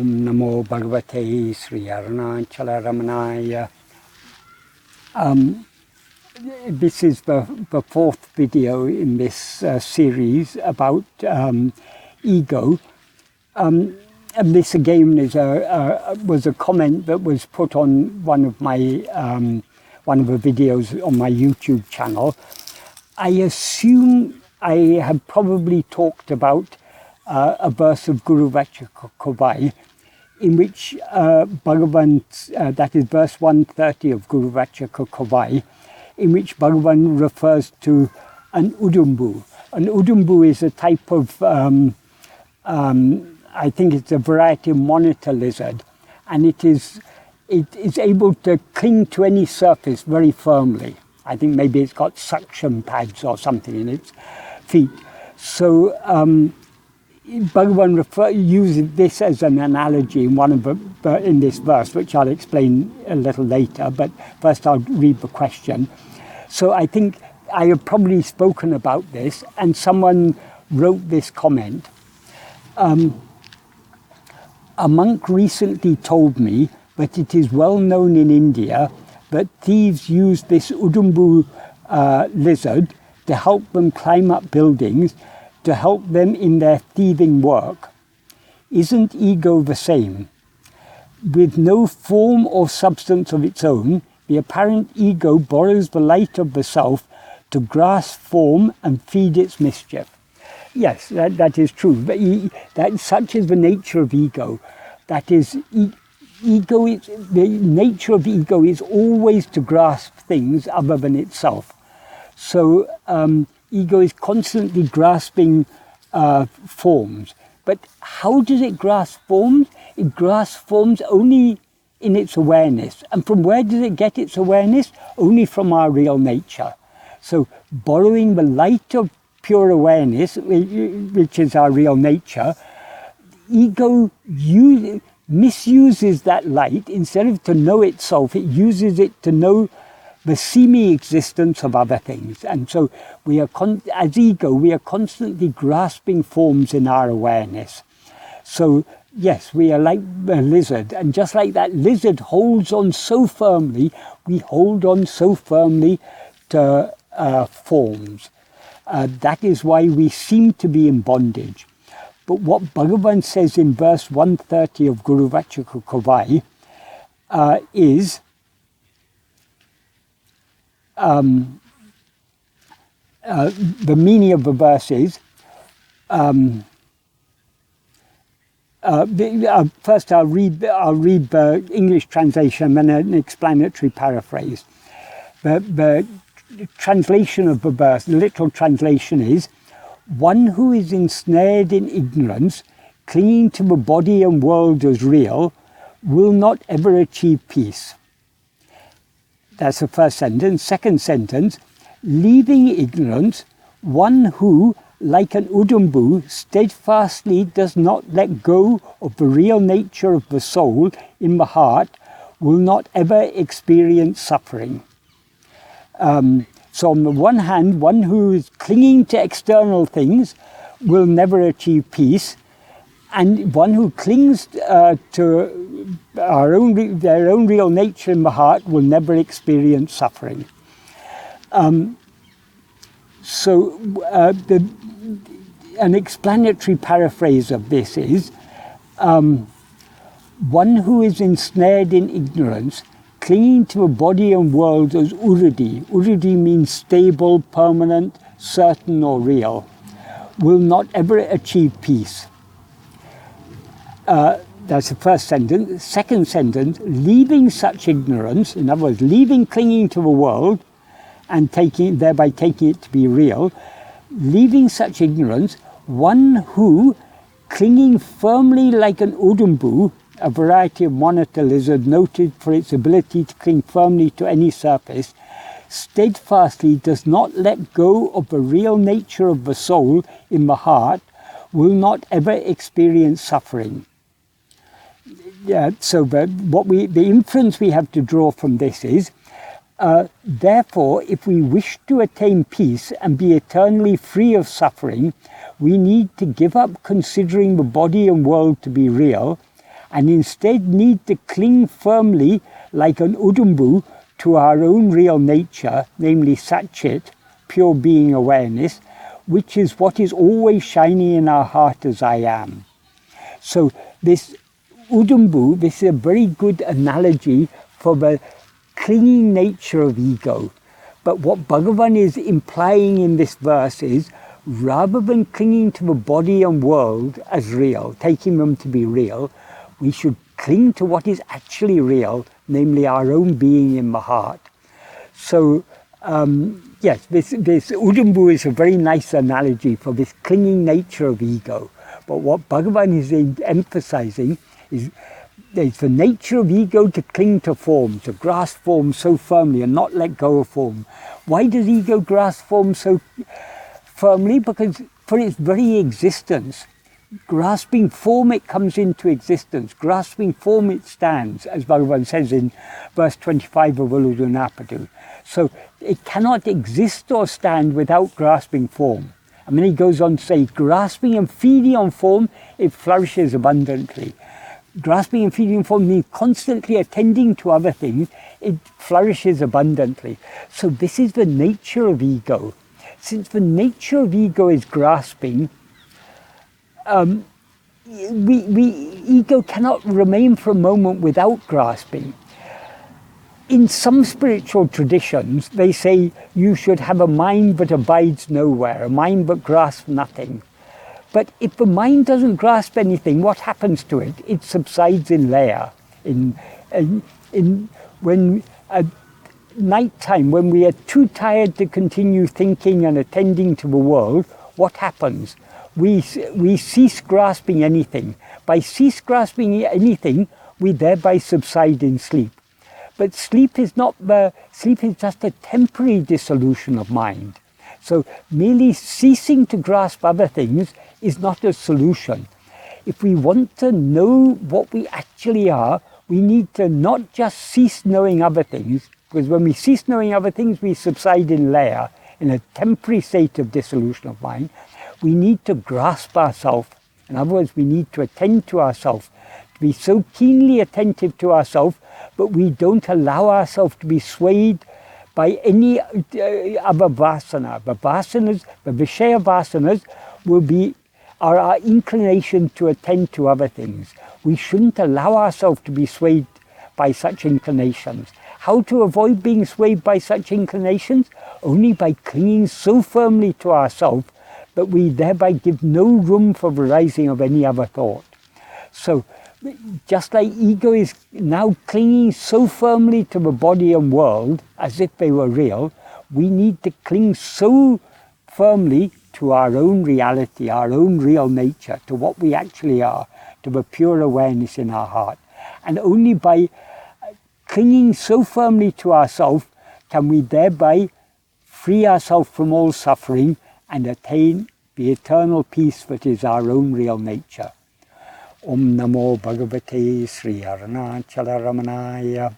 Om Namo Bhagavate Sri Arunachala Ramanaya. This is the fourth video in this series about ego. And this again is was a comment that was put on one of the videos on my YouTube channel. I assume I have probably talked about a verse of Guru Vācaka Kōvai, in which Bhagavan, that is verse 130 of Guru Vācaka Kōvai, in which Bhagavan refers to an udumbu. An udumbu is a type of, I think it's a variety of monitor lizard, and it is able to cling to any surface very firmly. I think maybe it's got suction pads or something in its feet. So Bhagavan uses this as an analogy in this verse, which I'll explain a little later, but first I'll read the question. So I think I have probably spoken about this, and someone wrote this comment. A monk recently told me that it is well known in India that thieves use this udumbu lizard to help them climb up buildings, to help them in their thieving work. Isn't ego the same? With no form or substance of its own, the apparent ego borrows the light of the self to grasp form and feed its mischief. Yes, that is true. But such is the nature of ego. That is, the nature of ego is always to grasp things other than itself. So ego is constantly grasping forms. But how does it grasp forms? It grasps forms only in its awareness. And from where does it get its awareness? Only from our real nature. So borrowing the light of pure awareness, which is our real nature, ego misuses that light. Instead of to know itself, it uses it to know the semi-existence of other things. And so we are, as ego, we are constantly grasping forms in our awareness. So yes, we are like the lizard, and just like that lizard holds on so firmly, we hold on so firmly to forms. That is why we seem to be in bondage. But what Bhagavan says in verse 130 of Guru Vācaka Kōvai is the meaning of the verse is, first I'll read the English translation and then an explanatory paraphrase. The translation of the verse, the literal translation is, one who is ensnared in ignorance, clinging to the body and world as real, will not ever achieve peace. That's the first sentence. Second sentence, leaving ignorance, one who, like an udumbu, steadfastly does not let go of the real nature of the soul in the heart, will not ever experience suffering. So on the one hand, one who is clinging to external things will never achieve peace, and one who clings to their own real nature in the heart will never experience suffering. An explanatory paraphrase of this is, one who is ensnared in ignorance, clinging to a body and world as urudi. Urudi means stable, permanent, certain or real, will not ever achieve peace. That's the first sentence. Second sentence, leaving such ignorance, in other words, leaving clinging to the world and thereby taking it to be real, leaving such ignorance, one who, clinging firmly like an udumbu, a variety of monitor lizard noted for its ability to cling firmly to any surface, steadfastly does not let go of the real nature of the soul in the heart, will not ever experience suffering. Yeah, so the inference we have to draw from this is, therefore, if we wish to attain peace and be eternally free of suffering, we need to give up considering the body and world to be real, and instead need to cling firmly like an udumbu to our own real nature, namely satchit, pure being awareness, which is what is always shining in our heart as I am. So this udumbu, this is a very good analogy for the clinging nature of ego. But what Bhagavan is implying in this verse is, rather than clinging to the body and world as real, taking them to be real, we should cling to what is actually real, namely our own being in the heart. So, yes, this udumbu is a very nice analogy for this clinging nature of ego. But what Bhagavan is emphasizing is the nature of ego to cling to form, to grasp form so firmly and not let go of form. Why does ego grasp form so firmly? Because for its very existence, grasping form, it comes into existence. Grasping form, it stands, as Bhagavan says in verse 25 of ฤūdiyeṉap. So it cannot exist or stand without grasping form. And then he goes on to say, grasping and feeding on form, it flourishes abundantly. Grasping and feeding on form means constantly attending to other things, it flourishes abundantly. So this is the nature of ego. Since the nature of ego is grasping, ego cannot remain for a moment without grasping. In some spiritual traditions, they say you should have a mind that abides nowhere, a mind that grasps nothing. But if the mind doesn't grasp anything, what happens to it? It subsides in laya. When at night time, when we are too tired to continue thinking and attending to the world, what happens? We cease grasping anything. By cease grasping anything, we thereby subside in sleep. But sleep is just a temporary dissolution of mind. So merely ceasing to grasp other things is not a solution. If we want to know what we actually are, we need to not just cease knowing other things, because when we cease knowing other things, we subside in laya, in a temporary state of dissolution of mind. We need to grasp ourselves. In other words, we need to attend to ourselves, to be so keenly attentive to ourselves, but we don't allow ourselves to be swayed by any other vasana. The vasanas, the Vishaya vasanas, are our inclination to attend to other things. We shouldn't allow ourselves to be swayed by such inclinations. How to avoid being swayed by such inclinations? Only by clinging so firmly to ourselves that we thereby give no room for the rising of any other thought. So, just like ego is now clinging so firmly to the body and world as if they were real, we need to cling so firmly to our own reality, our own real nature, to what we actually are, to the pure awareness in our heart. And only by clinging so firmly to ourselves can we thereby free ourselves from all suffering and attain the eternal peace that is our own real nature. Om Namo Bhagavate Sri Arunachala Ramanaya.